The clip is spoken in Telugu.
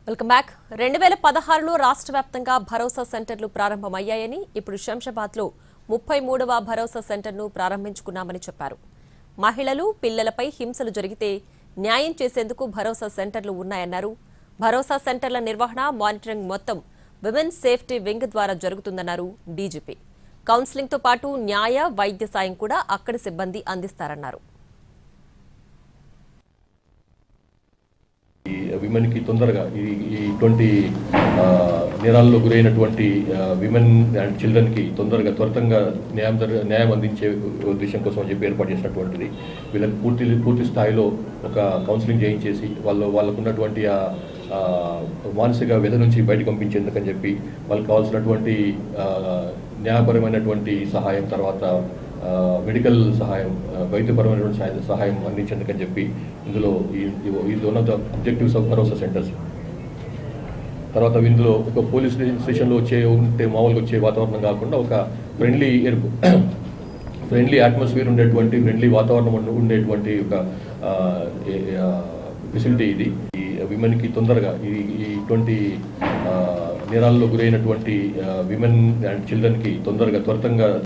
వెల్కమ్ బ్యాక్ 2016లో రాష్ట్ర వ్యాప్తంగా భరోసా సెంటర్లు ప్రారంభమయ్యాయని ఇప్పుడు శంషాబాద్లో 33వ భరోసా సెంటర్ను ప్రారంభించుకున్నామని చెప్పారు. మహిళలు పిల్లలపై హింసలు జరిగితే న్యాయం చేసేందుకు భరోసా సెంటర్లు ఉన్నాయన్నారు. భరోసా సెంటర్ల నిర్వహణ మానిటరింగ్ మొత్తం విమెన్ సేఫ్టీ వింగ్ ద్వారా జరుగుతుందన్నారు డీజీపీ. కౌన్సిలింగ్తో పాటు న్యాయ వైద్య సాయం కూడా అక్కడి సిబ్బంది అందిస్తారన్నారు. విమెన్ కి తొందరగా ఇటువంటి నేరాల్లో గురైనటువంటి విమెన్ అండ్ చిల్డ్రన్ కి తొందరగా త్వరితంగా న్యాయం అందించే ఉద్దేశం కోసం అని చెప్పి ఏర్పాటు చేసినటువంటిది. వీళ్ళకి పూర్తి స్థాయిలో ఒక కౌన్సిలింగ్ చేయించేసి వాళ్ళకు ఉన్నటువంటి మానసిక వ్యధ నుంచి బయటకు పంపించేందుకని చెప్పి వాళ్ళకి కావాల్సినటువంటి న్యాయపరమైనటువంటి సహాయం, తర్వాత మెడికల్ సహాయం, వైద్యపరమైనటువంటి సహాయం అందించేందుకని చెప్పి ఇందులో ఈ one of the objectives of Bharosa centres. తర్వాత ఇందులో ఒక పోలీస్ స్టేషన్లో మామూలుగా వచ్చే వాతావరణం కాకుండా ఒక ఫ్రెండ్లీ అట్మాస్ఫియర్ ఉండేటువంటి, ఫ్రెండ్లీ వాతావరణం ఉండేటువంటి ఒక ఫెసిలిటీ ఇది. ఈ విమెన్కి తొందరగా ఇటువంటి నేరాల్లో గురైనటువంటి విమెన్ అండ్ చిల్డ్రన్కి తొందరగా త్వరితంగా